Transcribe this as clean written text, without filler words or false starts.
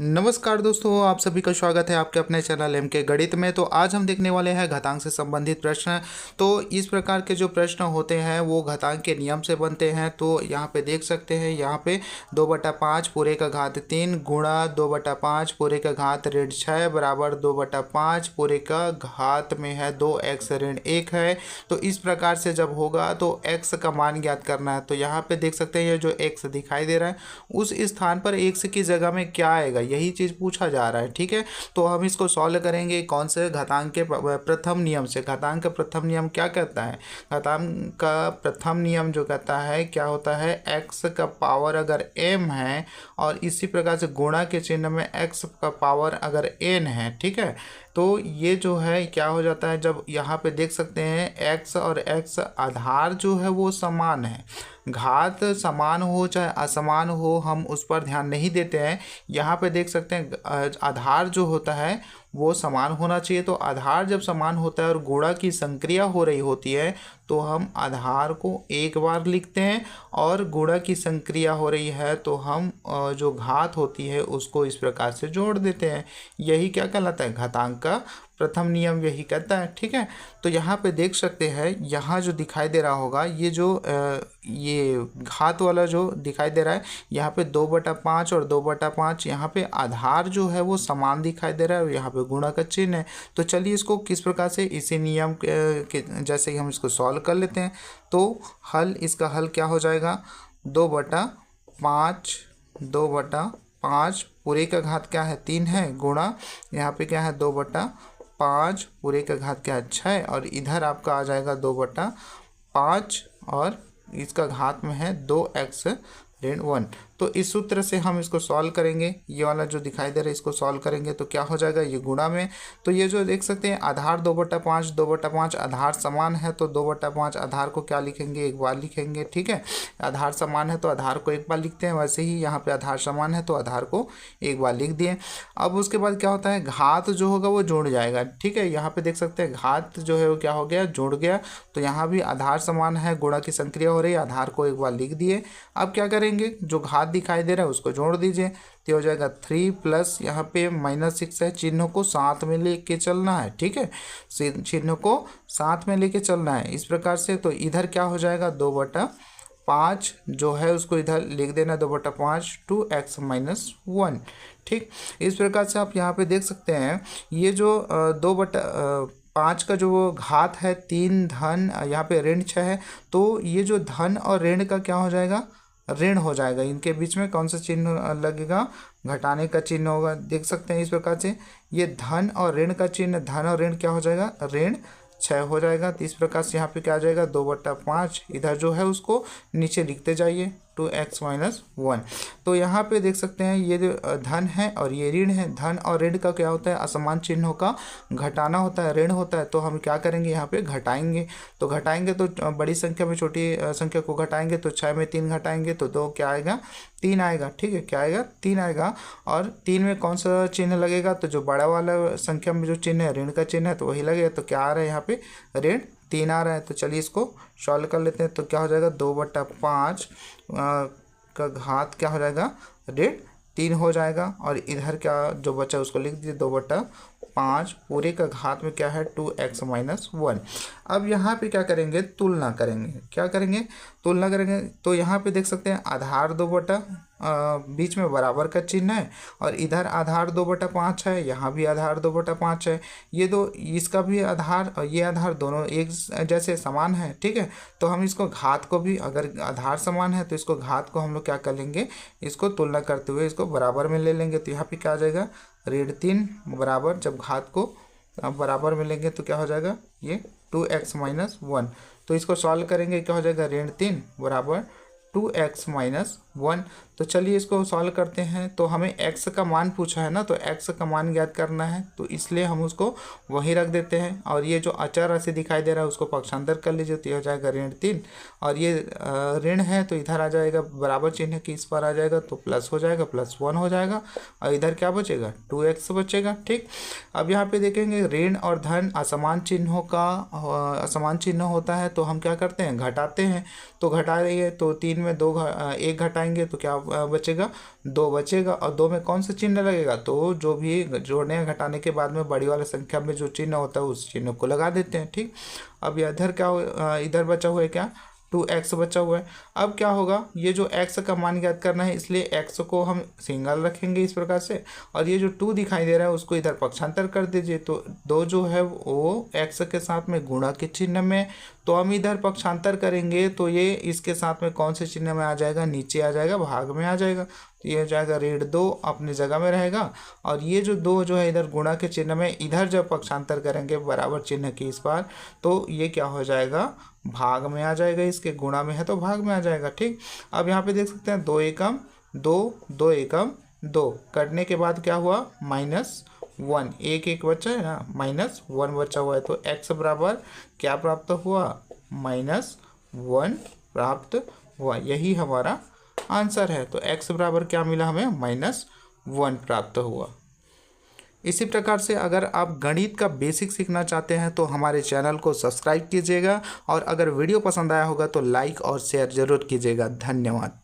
नमस्कार दोस्तों, आप सभी का स्वागत है आपके अपने चैनल एम के गणित में। तो आज हम देखने वाले हैं घातांक से संबंधित प्रश्न। तो इस प्रकार के जो प्रश्न होते हैं वो घातांक के नियम से बनते हैं। तो यहाँ पे देख सकते हैं, यहाँ पे 2/5 पूरे का घात 3 गुणा 2/5 पूरे का घात ऋण 6 बराबर 2/5 पूरे का घात में है 2x ऋण 1 है। तो इस प्रकार से जब होगा तो x का मान ज्ञात करना है। तो यहाँ पे देख सकते हैं ये जो x दिखाई दे रहा है उस स्थान पर x की जगह में क्या आएगा, यही चीज़ पूछा जा रहा है। ठीक है, तो हम इसको सॉल्व करेंगे कौन से घातांक के प्रथम नियम से। घातांक का प्रथम नियम क्या कहता है? घातांक का प्रथम नियम जो कहता है क्या होता है, x का पावर अगर m है और इसी प्रकार से गुणा के चिन्ह में x का पावर अगर n है, ठीक है, तो ये जो है क्या हो जाता है, जब यहाँ पे देख सकते हैं x और x आधार जो है वो समान है। घात समान हो चाहे असमान हो हम उस पर ध्यान नहीं देते हैं। यहाँ पे देख सकते हैं आधार जो होता है वो समान होना चाहिए। तो आधार जब समान होता है और गुणा की संक्रिया हो रही होती है तो हम आधार को एक बार लिखते हैं और गुणा की संक्रिया हो रही है तो हम जो घात होती है उसको इस प्रकार से जोड़ देते हैं। यही क्या कहलाता है, घातांक का प्रथम नियम यही कहता है। ठीक है, तो यहाँ पे देख सकते हैं, यहाँ जो दिखाई दे रहा होगा ये जो ये घात वाला जो दिखाई दे रहा है, यहाँ पे 2/5 और 2/5 यहाँ पे आधार जो है वो समान दिखाई दे रहा है और यहाँ पे गुणा का चिन्ह है। तो चलिए इसको किस प्रकार से इसी नियम के जैसे ही हम इसको सॉल्व कर लेते हैं। तो इसका हल क्या हो जाएगा, 2/5 पूरे का घात क्या है 3 है गुणा यहाँ पे क्या है 2/5 पूरे का घात क्या है 6 और इधर आपका आ जाएगा 2/5 और इसका घात में है 2x ऋण 1। तो इस सूत्र से हम इसको सॉल्व करेंगे, ये वाला जो दिखाई दे रहा है इसको सॉल्व करेंगे तो क्या हो जाएगा, ये गुणा में। तो ये जो देख सकते हैं आधार 2/5 आधार समान है तो 2/5 आधार को क्या लिखेंगे, एक बार लिखेंगे। ठीक है, आधार समान है तो आधार को एक बार लिखते हैं, वैसे ही यहाँ पे आधार समान है तो आधार को एक बार लिख दिए। अब उसके बाद क्या होता है, घात जो होगा वो जुड़ जाएगा। ठीक है, यहाँ पे देख सकते हैं घात जो है वो क्या हो गया, जुड़ गया। तो यहाँ भी आधार समान है, गुणा की संक्रिया हो रही है, आधार को एक बार लिख दिए। अब क्या करेंगे, जो घात दिखाई दे रहा है उसको जोड़ दीजिए तो हो जाएगा 3 प्लस यहाँ पे -6 है, चिन्ह को साथ में लेके चलना है। ठीक है, चिन्ह को साथ में लेके चलना है इस प्रकार से। तो इधर क्या हो जाएगा 2/5 जो है उसको इधर लिख देना 2/5 2x - 1। ठीक, इस प्रकार से आप यहाँ पे देख सकते हैं ये जो 2/5 का जो घात है 3 धन यहाँ पे ऋण 6 है, तो ये जो धन और ऋण का क्या हो जाएगा, ऋण हो जाएगा। इनके बीच में कौन सा चिन्ह लगेगा, घटाने का चिन्ह होगा। देख सकते हैं इस प्रकार से ये धन और ऋण का चिन्ह, धन और ऋण क्या हो जाएगा, ऋण 6 हो जाएगा। तो इस प्रकार से यहाँ पे क्या आ जाएगा 2/5 इधर जो है उसको नीचे लिखते जाइए 2x - 1। तो यहाँ पे देख सकते हैं ये जो धन है और ये ऋण है, धन और ऋण का क्या होता है, असमान चिन्हों का घटाना होता है, ऋण होता है। तो हम क्या करेंगे, यहाँ पे घटाएंगे। तो घटाएंगे तो बड़ी संख्या में छोटी संख्या को घटाएंगे तो 6 में 3 घटाएंगे तो 2 क्या आएगा, 3 आएगा। ठीक है, क्या आएगा, 3 आएगा। और 3 में कौन सा चिन्ह लगेगा, तो जो बड़ा वाला संख्या में जो चिन्ह है ऋण का चिन्ह है तो वही लगेगा। तो क्या आ रहा है यहाँ पे, ऋण 3 आ रहा है। तो चलिए इसको सॉल्व कर लेते हैं। तो क्या हो जाएगा 2/5 का घात क्या हो जाएगा, ऋण 3 हो जाएगा। और इधर क्या जो बचा उसको लिख दीजिए 2/5 पूरे का घात में क्या है 2x - 1। अब यहाँ पे क्या करेंगे, तुलना करेंगे। क्या करेंगे, तुलना करेंगे। तो यहाँ पे देख सकते हैं आधार बीच में बराबर का चिन्ह है और इधर आधार 2/5 है, यहाँ भी आधार 2/5 है। ये दो, इसका भी आधार और ये आधार दोनों एक जैसे समान है। ठीक है, तो हम इसको घात को भी, अगर आधार समान है तो इसको घात को हम लोग क्या कर लेंगे, इसको तुलना करते हुए इसको बराबर में ले लेंगे। तो यहाँ पे क्या आ जाएगा, ऋण 3 बराबर, जब घात को बराबर में लेंगे तो क्या हो जाएगा, ये 2x - 1। तो इसको सॉल्व करेंगे, क्या हो जाएगा, ऋण 3 बराबर 2x - 1। तो चलिए इसको सॉल्व करते हैं। तो हमें x का मान पूछा है ना, तो x का मान ज्ञात करना है तो इसलिए हम उसको वहीं रख देते हैं। और ये जो अचर राशि दिखाई दे रहा है उसको पक्षांतर कर लीजिए तो ये हो जाएगा ऋण 3 और ये ऋण है तो इधर आ जाएगा बराबर चिन्ह की इस पर आ जाएगा तो प्लस हो जाएगा, +1 हो जाएगा और इधर क्या बचेगा, 2x बचेगा। ठीक, अब यहाँ पे देखेंगे ऋण और धन असमान चिन्हों का असमान चिन्ह होता है तो हम क्या करते हैं, घटाते हैं। तो घटाएंगे तो 3 में 1 घटाएंगे तो क्या बचेगा 2 बचेगा। और 2 में कौन सा चिन्ह लगेगा, तो जो भी जोड़ने या घटाने के बाद में बड़ी वाली संख्या में जो चिन्ह होता है उस चिन्ह को लगा देते हैं। ठीक, अब इधर क्या इधर बचा हुआ है क्या 2x बचा हुआ है। अब क्या होगा, ये जो x का मान ज्ञात करना है इसलिए x को हम सिंगल रखेंगे इस प्रकार से, और ये जो 2 दिखाई दे रहा है उसको इधर पक्षांतर कर दीजिए। तो 2 जो है वो x के साथ में गुणा के चिन्ह में, तो हम इधर पक्षांतर करेंगे तो ये इसके साथ में कौन से चिन्ह में आ जाएगा, नीचे आ जाएगा, भाग में आ जाएगा। तो ये हो जाएगा ऋण 2 अपनी जगह में रहेगा, और ये जो 2 जो है इधर गुणा के चिन्ह में, इधर जब पक्षांतर करेंगे बराबर चिन्ह की इस बार, तो ये क्या हो जाएगा, भाग में आ जाएगा। इसके गुणा में है तो भाग में आ जाएगा। ठीक, अब यहाँ पे देख सकते हैं 2 एकम 2, 2 एकम 2 कटने के बाद क्या हुआ -1, एक बचा है ना, -1 बचा हुआ है। तो x बराबर क्या प्राप्त हुआ, -1 प्राप्त हुआ। यही हमारा आंसर है। तो x बराबर क्या मिला हमें, -1 प्राप्त हुआ। इसी प्रकार से अगर आप गणित का बेसिक सीखना चाहते हैं तो हमारे चैनल को सब्सक्राइब कीजिएगा, और अगर वीडियो पसंद आया होगा तो लाइक और शेयर जरूर कीजिएगा। धन्यवाद।